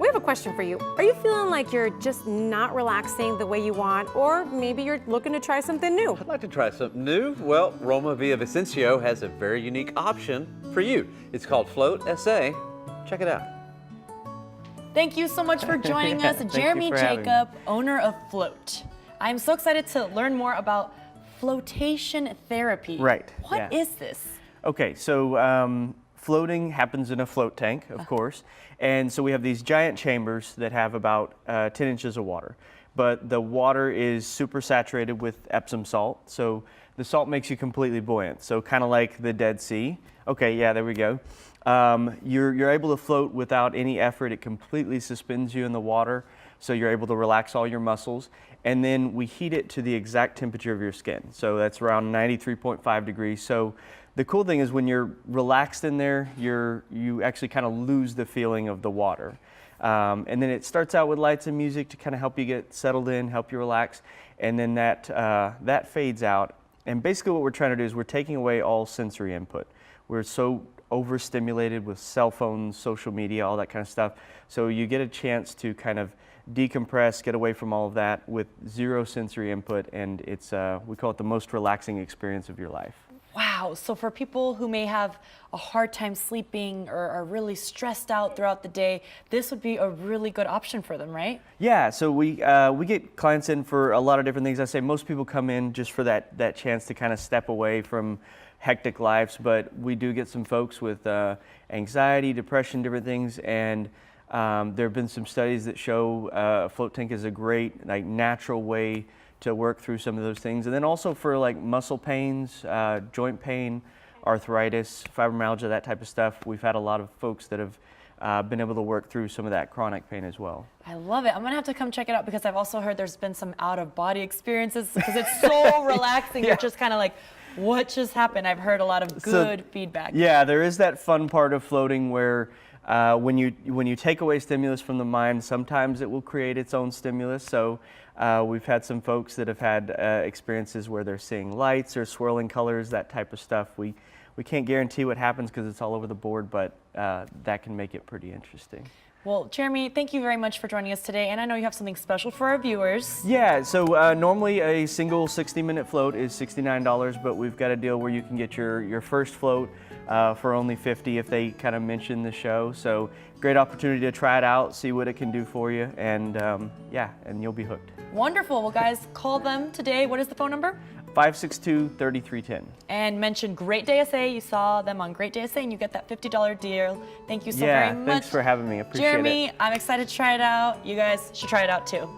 We have a question for you. Are you feeling like you're just not relaxing the way you want, or maybe you're looking to try something new? I'd like to try something new. Well, Roma Via Vicencio has a very unique option for you. It's called Float SA. Check it out. Thank you so much for joining us, Jeremy Jacob, owner of Float. I'm so excited to learn more about flotation therapy. Right. What is this? Okay, so floating happens in a float tank, of course. And so we have these giant chambers that have about 10 inches of water. But the water is super saturated with Epsom salt. So the salt makes you completely buoyant. So kind of like the Dead Sea. Okay, yeah, there we go. You're able to float without any effort. It completely suspends you in the water. So you're able to relax all your muscles. And then we heat it to the exact temperature of your skin. So that's around 93.5 degrees. So the cool thing is when you're relaxed in there, you actually kind of lose the feeling of the water. And then it starts out with lights and music to kind of help you get settled in, help you relax. And then that fades out. And basically what we're trying to do is we're taking away all sensory input. We're so overstimulated with cell phones, social media, all that kind of stuff. So you get a chance to kind of decompress, get away from all of that with zero sensory input, and it's we call it the most relaxing experience of your life. Wow, so for people who may have a hard time sleeping or are really stressed out throughout the day, this would be a really good option for them, right? Yeah, so we get clients in for a lot of different things. I say most people come in just for that chance to kind of step away from hectic lives, but we do get some folks with anxiety, depression, different things, and there have been some studies that show a float tank is a great, natural way to work through some of those things. And then also for muscle pains, joint pain, arthritis, fibromyalgia, that type of stuff. We've had a lot of folks that have been able to work through some of that chronic pain as well. I love it. I'm gonna have to come check it out because I've also heard there's been some out-of-body experiences because it's so relaxing. Yeah. You're just kind of like, what just happened? I've heard a lot of good feedback. Yeah, there is that fun part of floating where when you take away stimulus from the mind, sometimes it will create its own stimulus. So we've had some folks that have had experiences where they're seeing lights or swirling colors, that type of stuff. We can't guarantee what happens because it's all over the board, but that can make it pretty interesting. Well, Jeremy, thank you very much for joining us today, and I know you have something special for our viewers. Yeah, so normally a single 60-minute float is $69, but we've got a deal where you can get your first float for only $50 if they kind of mention the show. So great opportunity to try it out, see what it can do for you, and yeah, and you'll be hooked. Wonderful. Well, guys, call them today. What is the phone number? 562-3310. And mention Great Day SA. You saw them on Great Day SA and you get that $50 deal. Thank you so very much. Yeah, thanks for having me. Appreciate it. Jeremy, I'm excited to try it out. You guys should try it out too.